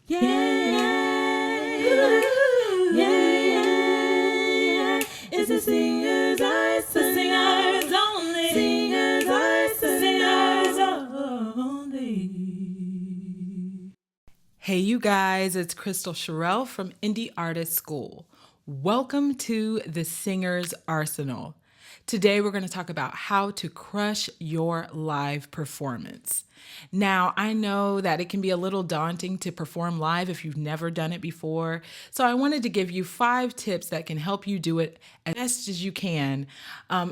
Yeah, yeah, yeah. It's the singers I singers only. Singers I singers only. Hey, you guys, it's Kristal Cherelle from Indie Artist School. Welcome to the Singer's Arsenal. Today, we're going to talk about how to crush your live performance. Now, I know that it can be a little daunting to perform live if you've never done it before. So, I wanted to give you 5 tips that can help you do it as best as you can.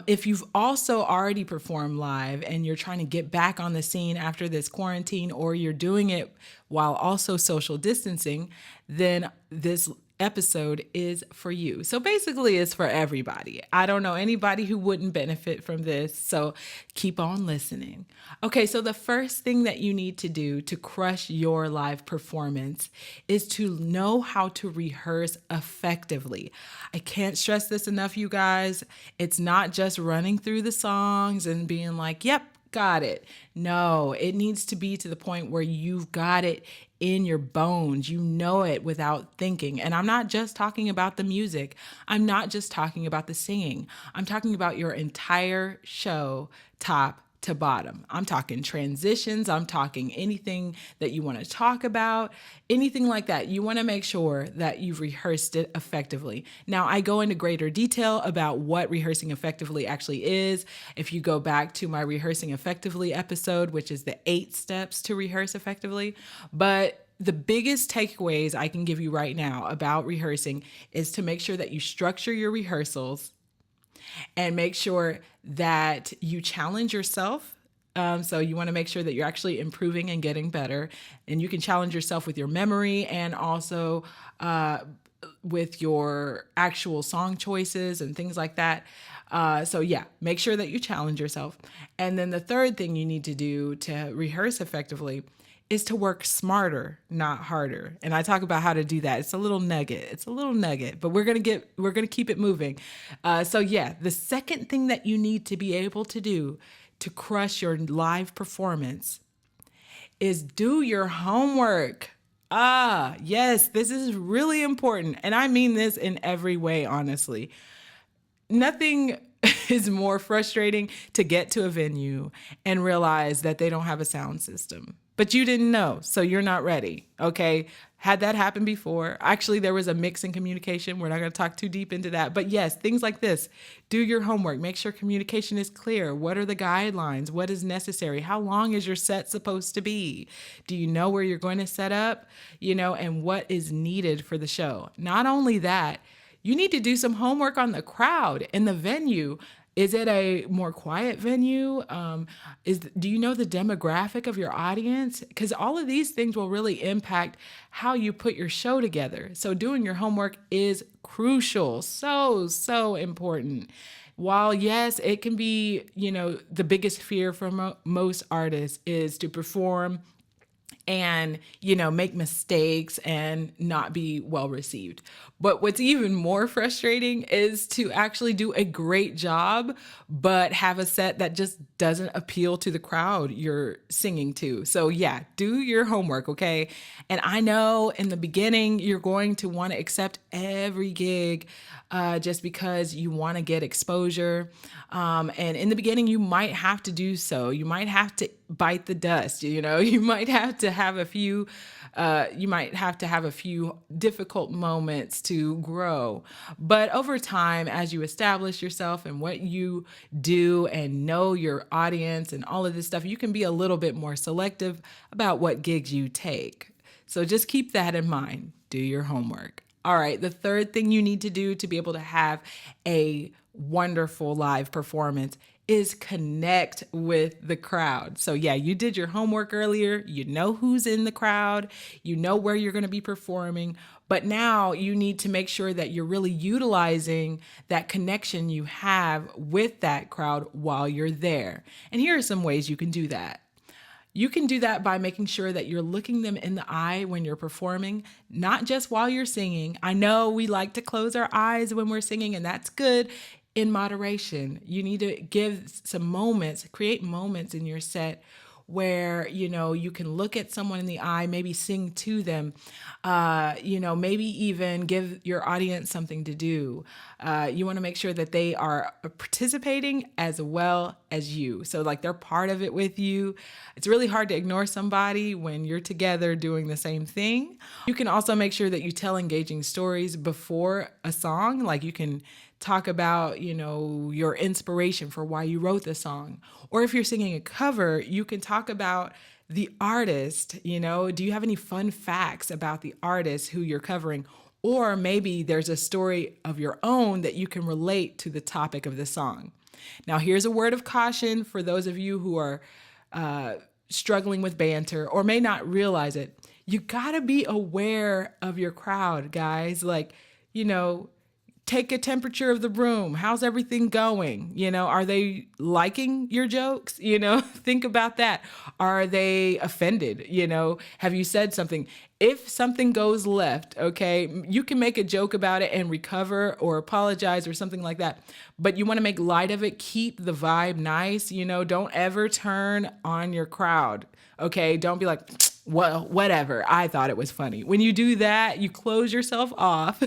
If you've also already performed live and you're trying to get back on the scene after this quarantine, or you're doing it while also social distancing, then this episode is for you. So basically, it's for everybody. I don't know anybody who wouldn't benefit from this. So keep on listening. Okay, so the first thing that you need to do to crush your live performance is to know how to rehearse effectively. I can't stress this enough, you guys. It's not just running through the songs and being like, yep, got it. No, it needs to be to the point where you've got it in your bones. You know it without thinking. And I'm not just talking about the music. I'm not just talking about the singing. I'm talking about your entire show, top to bottom. I'm talking transitions. I'm talking anything that you want to talk about, anything like that. You want to make sure that you've rehearsed it effectively. Now, I go into greater detail about what rehearsing effectively actually is. If you go back to my Rehearsing Effectively episode, which is the 8 steps to rehearse effectively, but the biggest takeaways I can give you right now about rehearsing is to make sure that you structure your rehearsals and make sure that you challenge yourself. So you want to make sure that you're actually improving and getting better. And you can challenge yourself with your memory and also with your actual song choices and things like that. So yeah, make sure that you challenge yourself. And then the third thing you need to do to rehearse effectively is to work smarter, not harder. And I talk about how to do that. It's a little nugget. It's a little nugget, but we're gonna keep it moving. So yeah, the second thing that you need to be able to do to crush your live performance is do your homework. Ah, yes, this is really important. And I mean this in every way, honestly. Nothing is more frustrating to get to a venue and realize that they don't have a sound system. But you didn't know, so you're not ready. Okay. Had that happen before. Actually, there was a mix in communication. We're not going to talk too deep into that. But yes, things like this. Do your homework. Make sure communication is clear. What are the guidelines? What is necessary? How long is your set supposed to be? Do you know where you're going to set up? And what is needed for the show? Not only that, you need to do some homework on the crowd and the venue. Is it a more quiet venue? Do you know the demographic of your audience? Because all of these things will really impact how you put your show together. So doing your homework is crucial. So, so important. While yes, it can be, the biggest fear for most artists is to perform and make mistakes and not be well received. But what's even more frustrating is to actually do a great job but have a set that just doesn't appeal to the crowd you're singing to. So yeah, do your homework, okay? And I know in the beginning you're going to want to accept every gig just because you want to get exposure. And in the beginning, you might have to do so. You might have to bite the dust. You might have to have a few. You might have to have a few difficult moments to grow. But over time, as you establish yourself and what you do and know your audience and all of this stuff, you can be a little bit more selective about what gigs you take. So just keep that in mind. Do your homework. All right, the third thing you need to do to be able to have a wonderful live performance is connect with the crowd. So yeah, you did your homework earlier. You know who's in the crowd. You know where you're going to be performing. But now you need to make sure that you're really utilizing that connection you have with that crowd while you're there. And here are some ways you can do that. You can do that by making sure that you're looking them in the eye when you're performing, not just while you're singing. I know we like to close our eyes when we're singing, and that's good in moderation. You need to give some moments, create moments in your set where, you can look at someone in the eye, maybe sing to them, maybe even give your audience something to do. You want to make sure that they are participating as well as you. So like they're part of it with you. It's really hard to ignore somebody when you're together doing the same thing. You can also make sure that you tell engaging stories before a song. Like you can talk about, your inspiration for why you wrote the song. Or if you're singing a cover, you can talk about the artist. Do you have any fun facts about the artist who you're covering? Or maybe there's a story of your own that you can relate to the topic of the song. Now, here's a word of caution for those of you who are struggling with banter or may not realize it. You gotta be aware of your crowd, guys. Like, take a temperature of the room. How's everything going? Are they liking your jokes? Think about that. Are they offended? Have you said something? If something goes left, okay, you can make a joke about it and recover or apologize or something like that. But you want to make light of it. Keep the vibe nice. Don't ever turn on your crowd. Okay, don't be like, well, whatever. I thought it was funny. When you do that, you close yourself off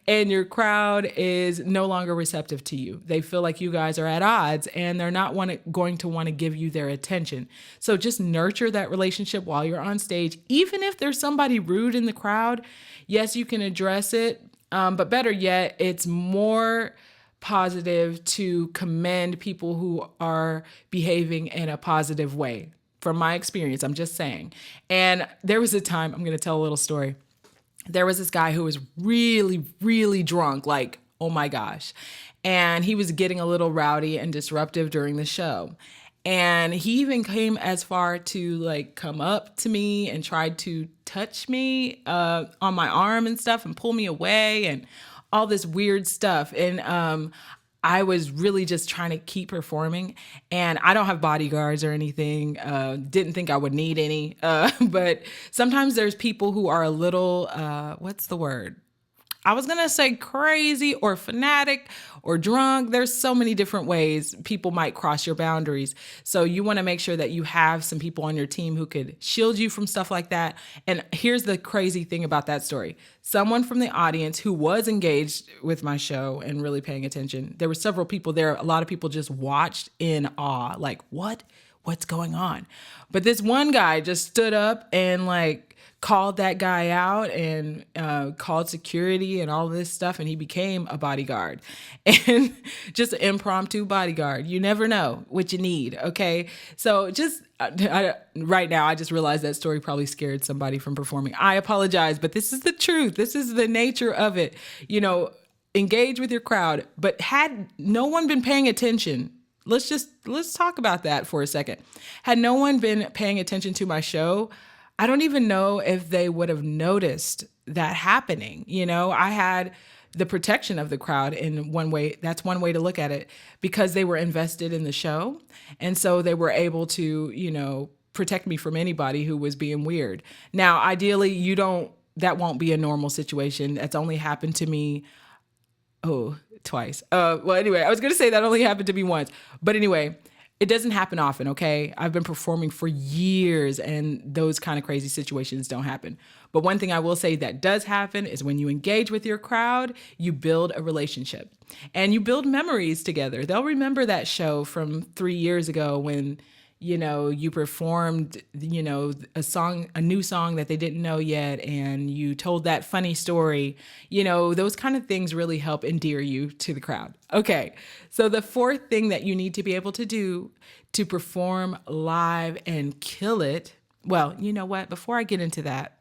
and your crowd is no longer receptive to you. They feel like you guys are at odds and they're not going to want to give you their attention. So just nurture that relationship while you're on stage. Even if there's somebody rude in the crowd, yes, you can address it. But better yet, it's more positive to commend people who are behaving in a positive way. From my experience, I'm just saying. And there was a time, I'm going to tell a little story. There was this guy who was really, really drunk, like, oh my gosh. And he was getting a little rowdy and disruptive during the show. And he even came as far to like come up to me and tried to touch me on my arm and stuff and pull me away and all this weird stuff. And I was really just trying to keep performing, and I don't have bodyguards or anything. Didn't think I would need any. But sometimes there's people who are a little, what's the word? I was going to say crazy or fanatic or drunk. There's so many different ways people might cross your boundaries. So you want to make sure that you have some people on your team who could shield you from stuff like that. And here's the crazy thing about that story. Someone from the audience who was engaged with my show and really paying attention. There were several people there. A lot of people just watched in awe, like, what's going on? But this one guy just stood up and like, called that guy out and called security and all this stuff. And he became a bodyguard and just an impromptu bodyguard. You never know what you need. Okay. So just right now, I just realized that story probably scared somebody from performing. I apologize, but this is the truth. This is the nature of it. Engage with your crowd, but had no one been paying attention, let's talk about that for a second. Had no one been paying attention to my show, I don't even know if they would have noticed that happening. I had the protection of the crowd in one way. That's one way to look at it, because they were invested in the show. And so they were able to, protect me from anybody who was being weird. Now, ideally, that won't be a normal situation. That's only happened to me, twice. Well, anyway, I was going to say that only happened to me once. But anyway, it doesn't happen often, okay? I've been performing for years and those kind of crazy situations don't happen. But one thing I will say that does happen is when you engage with your crowd, you build a relationship and you build memories together. They'll remember that show from 3 years ago when, you performed, a new song that they didn't know yet, and you told that funny story. Those kind of things really help endear you to the crowd. Okay, so the fourth thing that you need to be able to do to perform live and kill it. Well, you know what? Before I get into that,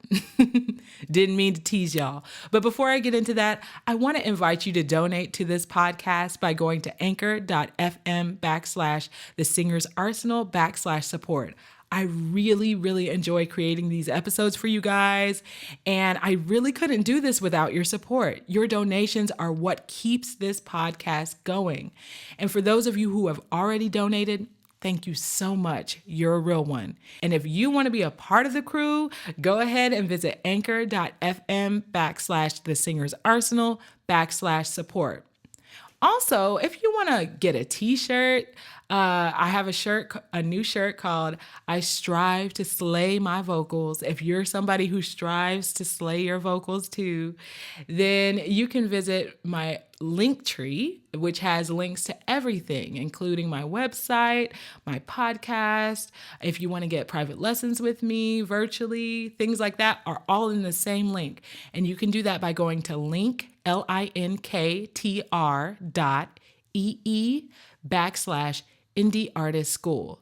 didn't mean to tease y'all. But before I get into that, I want to invite you to donate to this podcast by going to anchor.fm/thesingersarsenal/support. I really, really enjoy creating these episodes for you guys. And I really couldn't do this without your support. Your donations are what keeps this podcast going. And for those of you who have already donated, thank you so much. You're a real one. And if you want to be a part of the crew, go ahead and visit anchor.fm/thesingersarsenal/support. Also, if you want to get a t-shirt, I have a new shirt called I Strive to Slay My Vocals. If you're somebody who strives to slay your vocals too, then you can visit my link tree, which has links to everything, including my website, my podcast. If you want to get private lessons with me virtually, things like that are all in the same link. And you can do that by going to linktr.ee/Indie Artist School.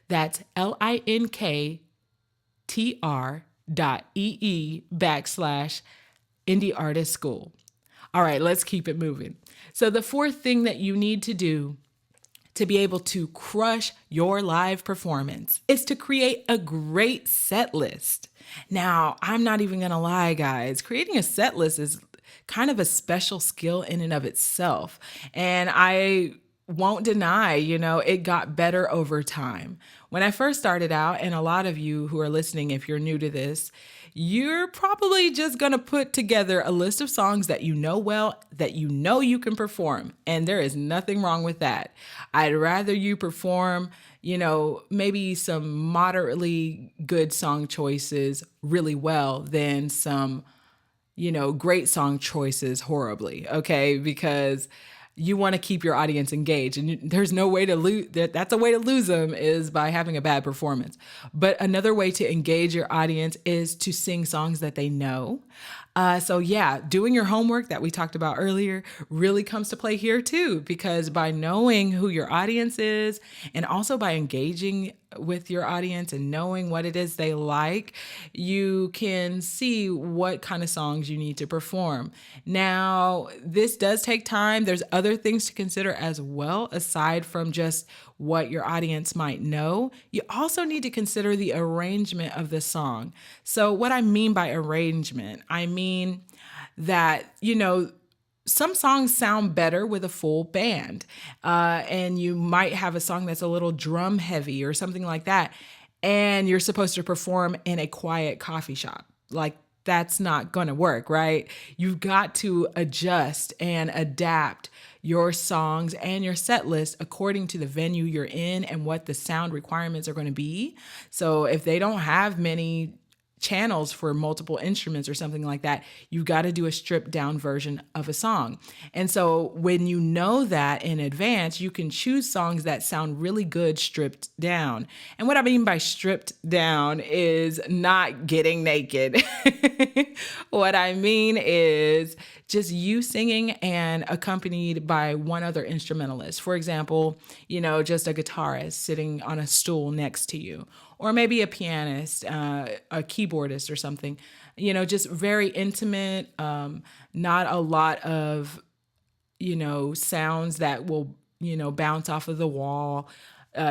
That's linktr.ee/Indie Artist School. All right, let's keep it moving. So, the fourth thing that you need to do to be able to crush your live performance is to create a great set list. Now, I'm not even gonna lie, guys, creating a set list is kind of a special skill in and of itself. And I won't deny, it got better over time. When I first started out, and a lot of you who are listening, if you're new to this, you're probably just going to put together a list of songs that you know well, that you can perform. And there is nothing wrong with that. I'd rather you perform, maybe some moderately good song choices really well than some, great song choices horribly. Okay. Because you want to keep your audience engaged, and there's no way to lose that's a way to lose them is by having a bad performance. But another way to engage your audience is to sing songs that they know. So yeah, doing your homework that we talked about earlier really comes to play here too, because by knowing who your audience is and also by engaging with your audience and knowing what it is they like, you can see what kind of songs you need to perform. Now, this does take time. There's other things to consider as well, aside from just what your audience might know. You also need to consider the arrangement of the song. So what I mean by arrangement, I mean that, some songs sound better with a full band, and you might have a song that's a little drum heavy or something like that, and you're supposed to perform in a quiet coffee shop. Like, that's not going to work, right? You've got to adjust and adapt your songs and your set list according to the venue you're in and what the sound requirements are going to be. So if they don't have many channels for multiple instruments or something like that, you got to do a stripped down version of a song. And so when you know that in advance, you can choose songs that sound really good stripped down. And what I mean by stripped down is not getting naked. What I mean is just you singing and accompanied by one other instrumentalist. For example, just a guitarist sitting on a stool next to you, or maybe a pianist, a keyboardist or something, just very intimate, not a lot of, sounds that will, bounce off of the wall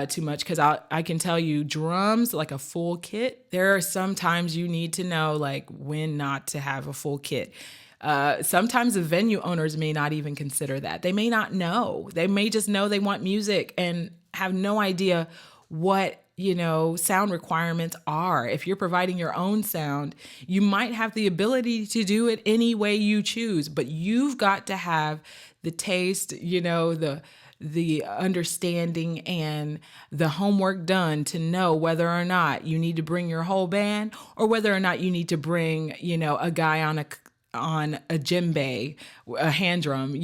too much. Because I can tell you, drums, like a full kit, there are some times you need to know like when not to have a full kit. Sometimes the venue owners may not even consider that. They may not know. They may just know they want music and have no idea what sound requirements are. If you're providing your own sound, you might have the ability to do it any way you choose, but you've got to have the taste, the understanding and the homework done to know whether or not you need to bring your whole band or whether or not you need to bring, a guy on a djembe, a hand drum,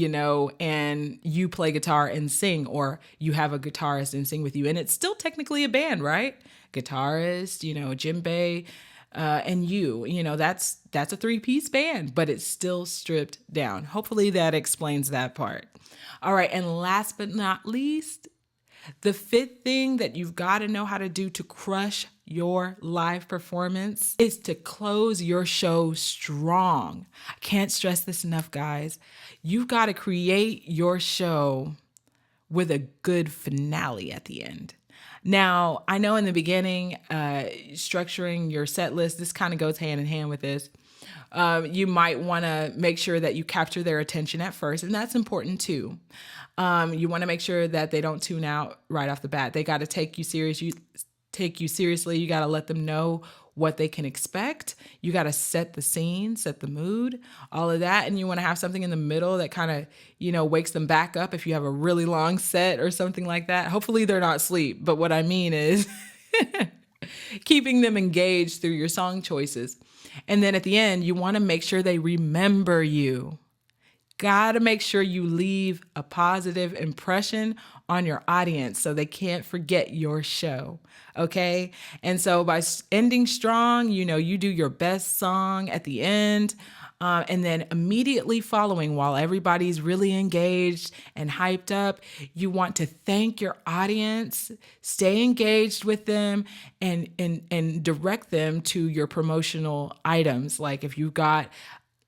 and you play guitar and sing, or you have a guitarist and sing with you. And it's still technically a band, right? Guitarist, djembe, and that's a 3-piece band, but it's still stripped down. Hopefully that explains that part. All right. And last but not least, the fifth thing that you've got to know how to do to crush your live performance is to close your show strong. I can't stress this enough, guys. You've got to create your show with a good finale at the end. Now, I know in the beginning, structuring your set list, this kind of goes hand in hand with this. You might want to make sure that you capture their attention at first, and that's important too. You want to make sure that they don't tune out right off the bat. They got to take you seriously. You got to let them know what they can expect. You got to set the scene, set the mood, all of that. And you want to have something in the middle that kind of, wakes them back up if you have a really long set or something like that. Hopefully they're not asleep. But what I mean is keeping them engaged through your song choices. And then at the end, you want to make sure they remember you. Gotta make sure you leave a positive impression on your audience so they can't forget your show. Okay. And so by ending strong, you do your best song at the end. And then immediately following, while everybody's really engaged and hyped up, you want to thank your audience, stay engaged with them, and direct them to your promotional items. Like if you got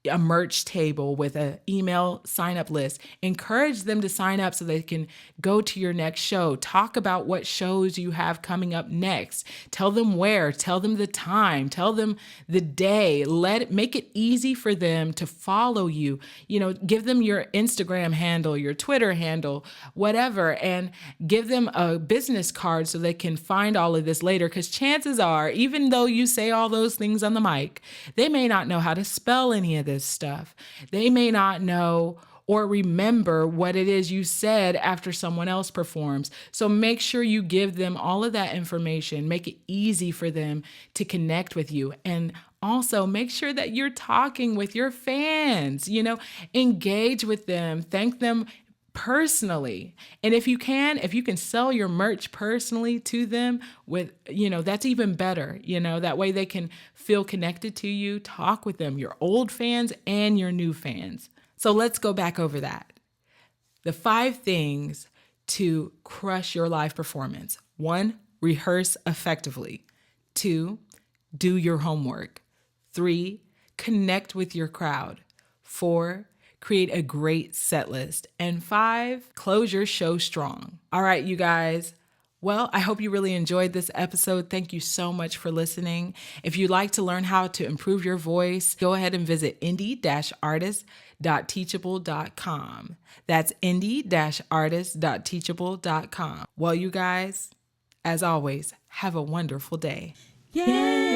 a merch table with an email sign up list, encourage them to sign up so they can go to your next show. Talk about what shows you have coming up next. Tell them where, tell them the time, tell them the day. Make it easy for them to follow you. Give them your Instagram handle, your Twitter handle, whatever, and give them a business card so they can find all of this later. Because chances are, even though you say all those things on the mic, they may not know how to spell any of this stuff. They may not know or remember what it is you said after someone else performs. So make sure you give them all of that information. Make it easy for them to connect with you. And also make sure that you're talking with your fans, engage with them, thank them personally. And if you can sell your merch personally to them with, that's even better. That way they can feel connected to you, talk with them, your old fans and your new fans. So let's go back over that. The 5 things to crush your live performance. 1, rehearse effectively. 2, do your homework. 3, connect with your crowd. 4, create a great set list. And 5, close your show strong. All right, you guys. Well, I hope you really enjoyed this episode. Thank you so much for listening. If you'd like to learn how to improve your voice, go ahead and visit indie-artist.teachable.com. That's indie-artist.teachable.com. Well, you guys, as always, have a wonderful day. Yeah.